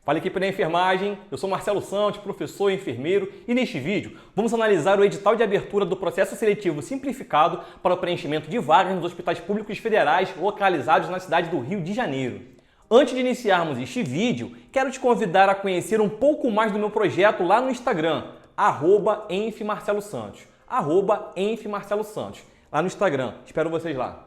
Fala, equipe da enfermagem, eu sou Marcelo Santos, professor e enfermeiro, e neste vídeo vamos analisar o edital de abertura do processo seletivo simplificado para o preenchimento de vagas nos hospitais públicos federais localizados na cidade do Rio de Janeiro. Antes de iniciarmos este vídeo, quero te convidar a conhecer um pouco mais do meu projeto lá no Instagram, @enfmarcelosantos, @enfmarcelosantos, lá no Instagram. Espero vocês lá.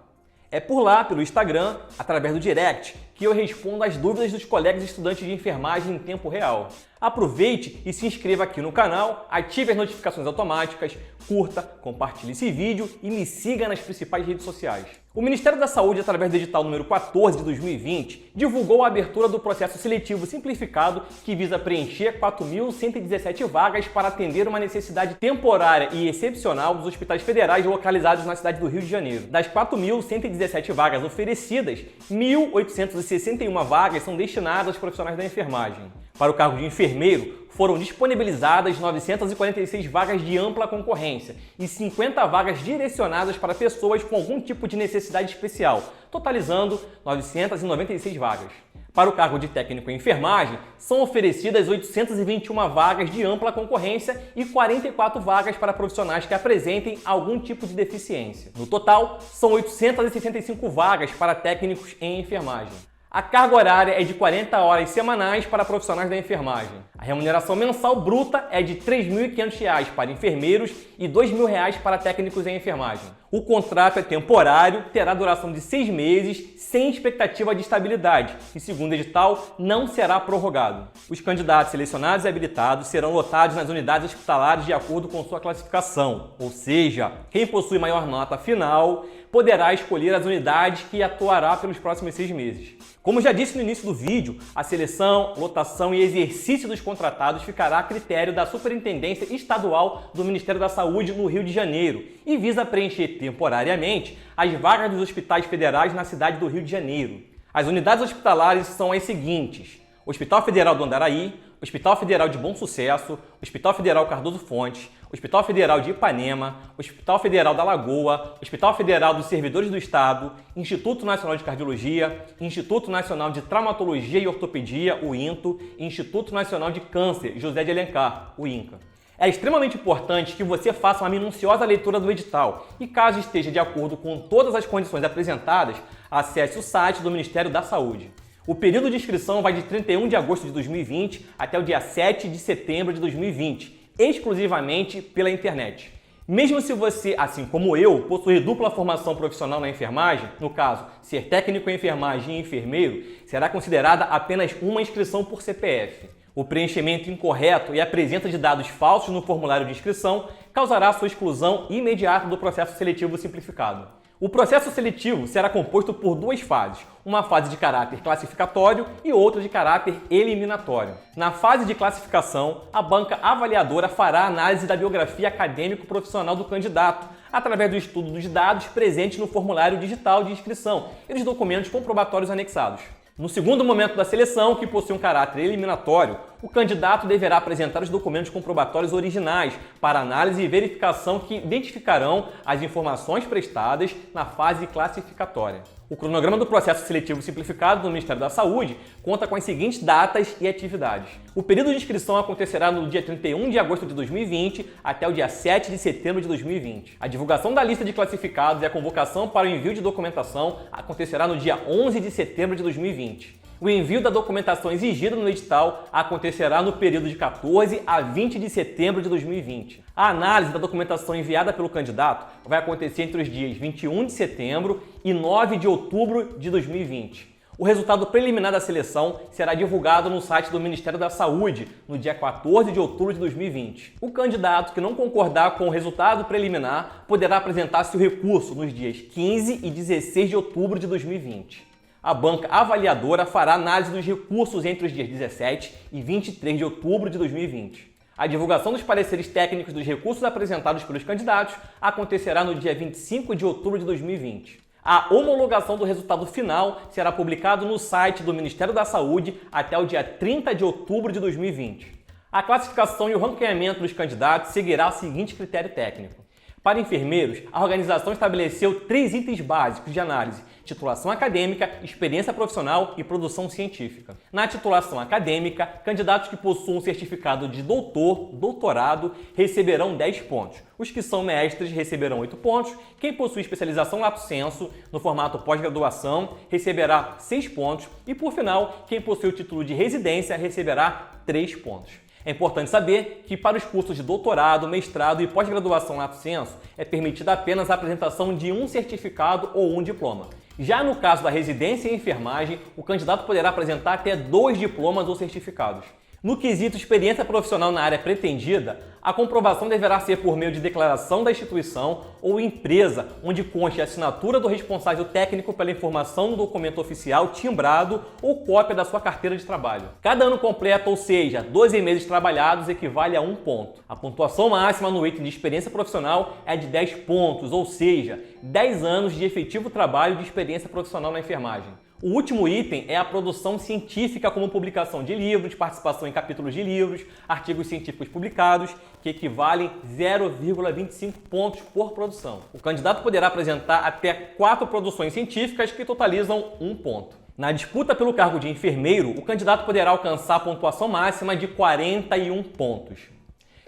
É por lá, pelo Instagram, através do direct, que eu respondo às dúvidas dos colegas estudantes de enfermagem em tempo real. Aproveite e se inscreva aqui no canal, ative as notificações automáticas, curta, compartilhe esse vídeo e me siga nas principais redes sociais. O Ministério da Saúde, através do edital número 14 de 2020, divulgou a abertura do processo seletivo simplificado que visa preencher 4.117 vagas para atender uma necessidade temporária e excepcional dos hospitais federais localizados na cidade do Rio de Janeiro. Das 4.117 vagas oferecidas, 1.861 vagas são destinadas aos profissionais da enfermagem. Para o cargo de enfermeiro, foram disponibilizadas 946 vagas de ampla concorrência e 50 vagas direcionadas para pessoas com algum tipo de necessidade especial, totalizando 996 vagas. Para o cargo de técnico em enfermagem, são oferecidas 821 vagas de ampla concorrência e 44 vagas para profissionais que apresentem algum tipo de deficiência. No total, são 865 vagas para técnicos em enfermagem. A carga horária é de 40 horas semanais para profissionais da enfermagem. A remuneração mensal bruta é de R$ 3.500 para enfermeiros e R$ 2.000 para técnicos em enfermagem. O contrato é temporário, terá duração de 6 meses, sem expectativa de estabilidade e, segundo o edital, não será prorrogado. Os candidatos selecionados e habilitados serão lotados nas unidades hospitalares de acordo com sua classificação, ou seja, quem possui maior nota final poderá escolher as unidades que atuará pelos próximos 6 meses. Como já disse no início do vídeo, a seleção, lotação e exercício dos contratados ficará a critério da Superintendência Estadual do Ministério da Saúde no Rio de Janeiro e visa preencher temporariamente as vagas dos hospitais federais na cidade do Rio de Janeiro. As unidades hospitalares são as seguintes: Hospital Federal do Andaraí, Hospital Federal de Bom Sucesso, Hospital Federal Cardoso Fontes, Hospital Federal de Ipanema, Hospital Federal da Lagoa, Hospital Federal dos Servidores do Estado, Instituto Nacional de Cardiologia, Instituto Nacional de Traumatologia e Ortopedia, o INTO, e Instituto Nacional de Câncer, José de Alencar, o INCA. É extremamente importante que você faça uma minuciosa leitura do edital e, caso esteja de acordo com todas as condições apresentadas, acesse o site do Ministério da Saúde. O período de inscrição vai de 31 de agosto de 2020 até o dia 7 de setembro de 2020, exclusivamente pela internet. Mesmo se você, assim como eu, possuir dupla formação profissional na enfermagem, no caso, ser técnico em enfermagem e enfermeiro, será considerada apenas uma inscrição por CPF. O preenchimento incorreto e a presença de dados falsos no formulário de inscrição causará sua exclusão imediata do processo seletivo simplificado. O processo seletivo será composto por duas fases, uma fase de caráter classificatório e outra de caráter eliminatório. Na fase de classificação, a banca avaliadora fará análise da biografia acadêmico-profissional do candidato, através do estudo dos dados presentes no formulário digital de inscrição e dos documentos comprobatórios anexados. No segundo momento da seleção, que possui um caráter eliminatório, o candidato deverá apresentar os documentos comprobatórios originais para análise e verificação que identificarão as informações prestadas na fase classificatória. O cronograma do processo seletivo simplificado do Ministério da Saúde conta com as seguintes datas e atividades. O período de inscrição acontecerá no dia 31 de agosto de 2020 até o dia 7 de setembro de 2020. A divulgação da lista de classificados e a convocação para o envio de documentação acontecerá no dia 11 de setembro de 2020. O envio da documentação exigida no edital acontecerá no período de 14 a 20 de setembro de 2020. A análise da documentação enviada pelo candidato vai acontecer entre os dias 21 de setembro e 9 de outubro de 2020. O resultado preliminar da seleção será divulgado no site do Ministério da Saúde no dia 14 de outubro de 2020. O candidato que não concordar com o resultado preliminar poderá apresentar seu recurso nos dias 15 e 16 de outubro de 2020. A banca avaliadora fará análise dos recursos entre os dias 17 e 23 de outubro de 2020. A divulgação dos pareceres técnicos dos recursos apresentados pelos candidatos acontecerá no dia 25 de outubro de 2020. A homologação do resultado final será publicado no site do Ministério da Saúde até o dia 30 de outubro de 2020. A classificação e o ranqueamento dos candidatos seguirá o seguinte critério técnico. Para enfermeiros, a organização estabeleceu 3 itens básicos de análise: titulação acadêmica, experiência profissional e produção científica. Na titulação acadêmica, candidatos que possuam certificado de doutor, doutorado, receberão 10 pontos. Os que são mestres receberão 8 pontos. Quem possui especialização lato sensu, no formato pós-graduação, receberá 6 pontos. E, por final, quem possui o título de residência receberá 3 pontos. É importante saber que para os cursos de doutorado, mestrado e pós-graduação lato sensu é permitida apenas a apresentação de um certificado ou um diploma. Já no caso da residência em enfermagem, o candidato poderá apresentar até 2 diplomas ou certificados. No quesito experiência profissional na área pretendida, a comprovação deverá ser por meio de declaração da instituição ou empresa, onde conste a assinatura do responsável técnico pela informação no documento oficial timbrado ou cópia da sua carteira de trabalho. Cada ano completo, ou seja, 12 meses trabalhados, equivale a 1 ponto. A pontuação máxima no item de experiência profissional é de 10 pontos, ou seja, 10 anos de efetivo trabalho de experiência profissional na enfermagem. O último item é a produção científica, como publicação de livros, participação em capítulos de livros, artigos científicos publicados, que equivalem 0,25 pontos por produção. O candidato poderá apresentar até 4 produções científicas que totalizam 1 ponto. Na disputa pelo cargo de enfermeiro, o candidato poderá alcançar a pontuação máxima de 41 pontos.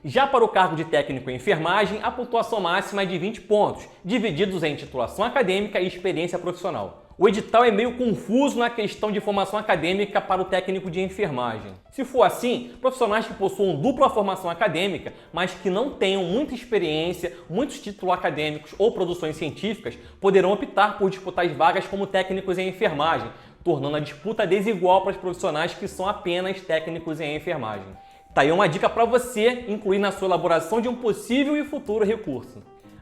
Já para o cargo de técnico em enfermagem, a pontuação máxima é de 20 pontos, divididos em titulação acadêmica e experiência profissional. O edital é meio confuso na questão de formação acadêmica para o técnico de enfermagem. Se for assim, profissionais que possuam dupla formação acadêmica, mas que não tenham muita experiência, muitos títulos acadêmicos ou produções científicas, poderão optar por disputar as vagas como técnicos em enfermagem, tornando a disputa desigual para os profissionais que são apenas técnicos em enfermagem. Tá aí uma dica para você incluir na sua elaboração de um possível e futuro recurso.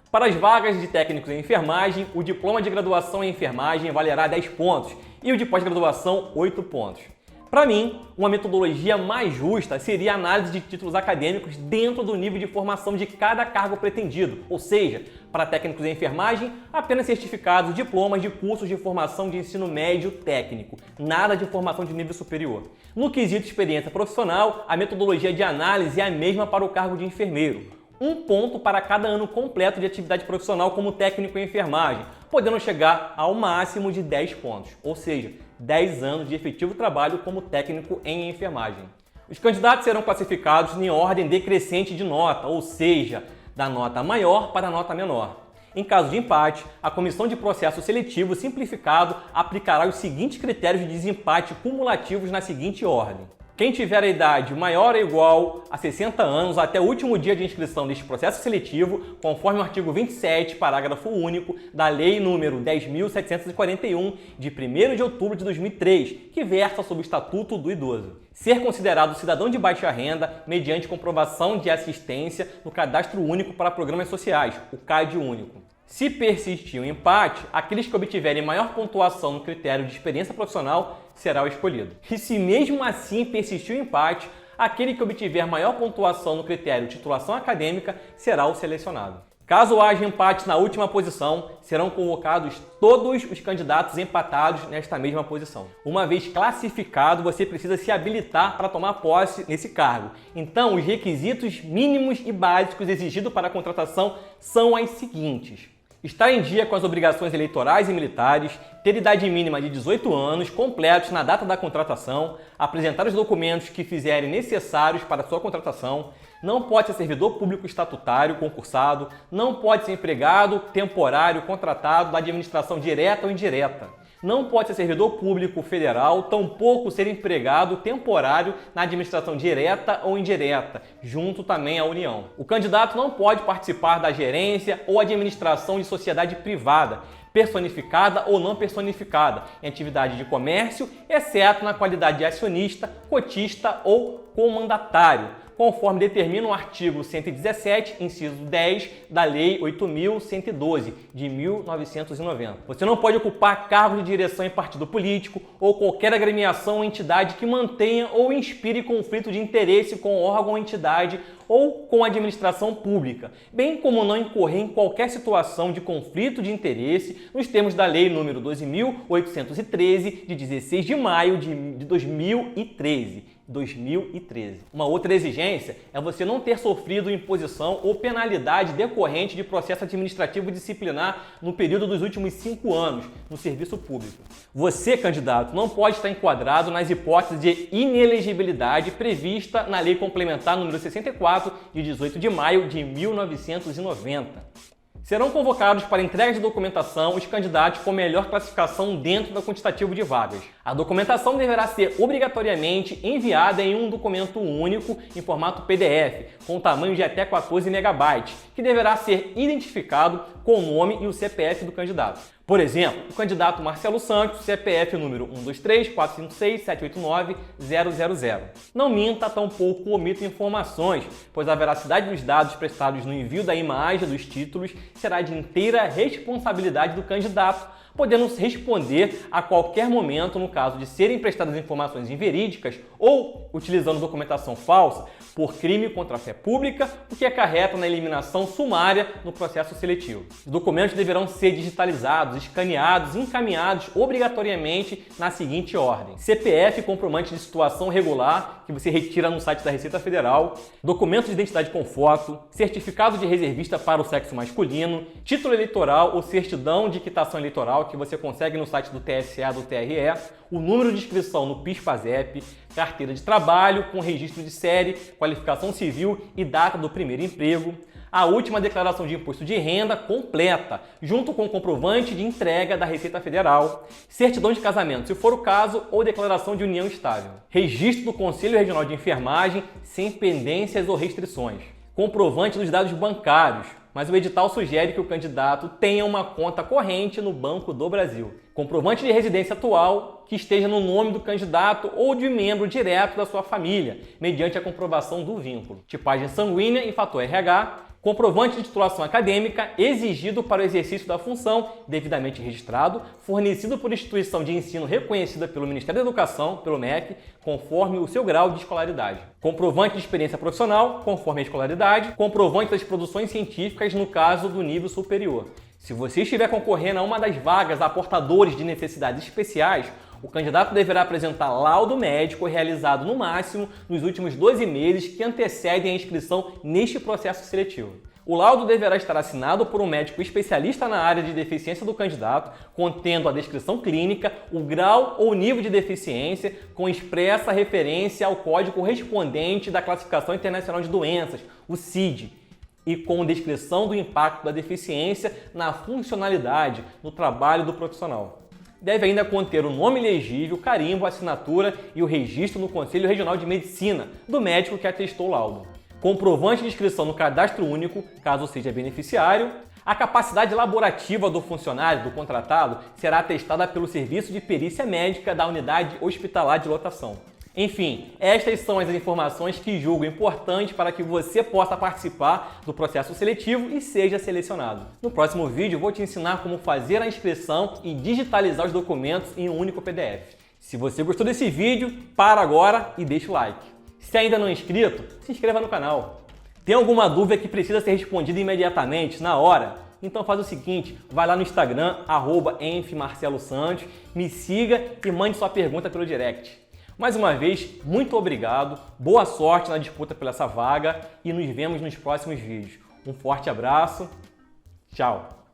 Para as vagas de técnicos em enfermagem, o diploma de graduação em enfermagem valerá 10 pontos e o de pós-graduação 8 pontos. Para mim, uma metodologia mais justa seria a análise de títulos acadêmicos dentro do nível de formação de cada cargo pretendido, ou seja, para técnicos em enfermagem, apenas certificados, diplomas de cursos de formação de ensino médio técnico, nada de formação de nível superior. No quesito experiência profissional, a metodologia de análise é a mesma para o cargo de enfermeiro. 1 ponto para cada ano completo de atividade profissional como técnico em enfermagem, podendo chegar ao máximo de 10 pontos, ou seja, 10 anos de efetivo trabalho como técnico em enfermagem. Os candidatos serão classificados em ordem decrescente de nota, ou seja, da nota maior para a nota menor. Em caso de empate, a Comissão de Processo Seletivo Simplificado aplicará os seguintes critérios de desempate cumulativos na seguinte ordem. Quem tiver a idade maior ou igual a 60 anos até o último dia de inscrição deste processo seletivo, conforme o artigo 27, parágrafo único da Lei nº 10.741, de 1º de outubro de 2003, que versa sobre o Estatuto do Idoso. Ser considerado cidadão de baixa renda mediante comprovação de assistência no Cadastro Único para Programas Sociais, o CAD Único. Se persistir o empate, aqueles que obtiverem maior pontuação no critério de experiência profissional será o escolhido. E se mesmo assim persistir o empate, aquele que obtiver maior pontuação no critério de titulação acadêmica será o selecionado. Caso haja empate na última posição, serão convocados todos os candidatos empatados nesta mesma posição. Uma vez classificado, você precisa se habilitar para tomar posse nesse cargo. Então, os requisitos mínimos e básicos exigidos para a contratação são as seguintes: estar em dia com as obrigações eleitorais e militares, ter idade mínima de 18 anos completos na data da contratação, apresentar os documentos que fizerem necessários para a sua contratação, não pode ser servidor público estatutário concursado, não pode ser empregado temporário contratado da administração direta ou indireta. Não pode ser servidor público federal, tampouco ser empregado temporário na administração direta ou indireta, junto também à União. O candidato não pode participar da gerência ou administração de sociedade privada, personificada ou não personificada, em atividade de comércio, exceto na qualidade de acionista, cotista ou comandatário, conforme determina o artigo 117, inciso 10 da Lei 8.112, de 1990. Você não pode ocupar cargo de direção em partido político ou qualquer agremiação ou entidade que mantenha ou inspire conflito de interesse com órgão ou entidade ou com a administração pública, bem como não incorrer em qualquer situação de conflito de interesse nos termos da Lei nº 12.813, de 16 de maio de 2013, 2013. Uma outra exigência é você não ter sofrido imposição ou penalidade decorrente de processo administrativo disciplinar no período dos últimos 5 anos no serviço público. Você, candidato, não pode estar enquadrado nas hipóteses de inelegibilidade prevista na Lei Complementar número 64, de 18 de maio de 1990. Serão convocados para entrega de documentação os candidatos com melhor classificação dentro do quantitativo de vagas. A documentação deverá ser obrigatoriamente enviada em um documento único em formato PDF, com tamanho de até 14 MB, que deverá ser identificado com o nome e o CPF do candidato. Por exemplo, o candidato Marcelo Santos, CPF número 123456789-000. Não minta, tampouco omita informações, pois a veracidade dos dados prestados no envio da imagem dos títulos será de inteira responsabilidade do candidato, podendo responder a qualquer momento no caso de serem prestadas informações inverídicas ou utilizando documentação falsa por crime contra a fé pública, o que acarreta na eliminação sumária no processo seletivo. Os documentos deverão ser digitalizados, escaneados e encaminhados obrigatoriamente na seguinte ordem: CPF, comprovante de situação regular, que você retira no site da Receita Federal, documento de identidade com foto, certificado de reservista para o sexo masculino, título eleitoral ou certidão de quitação eleitoral, que você consegue no site do TSE, do TRE, o número de inscrição no PIS/PASEP, carteira de trabalho com registro de série, qualificação civil e data do primeiro emprego, a última declaração de imposto de renda completa, junto com o comprovante de entrega da Receita Federal, certidão de casamento, se for o caso, ou declaração de união estável, registro do Conselho Regional de Enfermagem sem pendências ou restrições, comprovante dos dados bancários, mas o edital sugere que o candidato tenha uma conta corrente no Banco do Brasil, comprovante de residência atual que esteja no nome do candidato ou de membro direto da sua família, mediante a comprovação do vínculo, tipagem sanguínea e fator RH, comprovante de titulação acadêmica exigido para o exercício da função, devidamente registrado, fornecido por instituição de ensino reconhecida pelo Ministério da Educação, pelo MEC, conforme o seu grau de escolaridade. Comprovante de experiência profissional, conforme a escolaridade. Comprovante das produções científicas, no caso do nível superior. Se você estiver concorrendo a uma das vagas a portadores de necessidades especiais, o candidato deverá apresentar laudo médico realizado no máximo nos últimos 12 meses que antecedem a inscrição neste processo seletivo. O laudo deverá estar assinado por um médico especialista na área de deficiência do candidato, contendo a descrição clínica, o grau ou nível de deficiência, com expressa referência ao código correspondente da Classificação Internacional de Doenças, o CID, e com descrição do impacto da deficiência na funcionalidade, no trabalho do profissional. Deve ainda conter o nome legível, carimbo, assinatura e o registro no Conselho Regional de Medicina do médico que atestou o laudo. Comprovante de inscrição no cadastro único, caso seja beneficiário. A capacidade laborativa do funcionário, do contratado, será atestada pelo Serviço de Perícia Médica da Unidade Hospitalar de Lotação. Enfim, estas são as informações que julgo importantes para que você possa participar do processo seletivo e seja selecionado. No próximo vídeo, vou te ensinar como fazer a inscrição e digitalizar os documentos em um único PDF. Se você gostou desse vídeo, para agora e deixa o like. Se ainda não é inscrito, se inscreva no canal. Tem alguma dúvida que precisa ser respondida imediatamente, na hora? Então faz o seguinte, vai lá no Instagram, @enfmarcelosantos, me siga e mande sua pergunta pelo direct. Mais uma vez, muito obrigado, boa sorte na disputa por essa vaga e nos vemos nos próximos vídeos. Um forte abraço, tchau!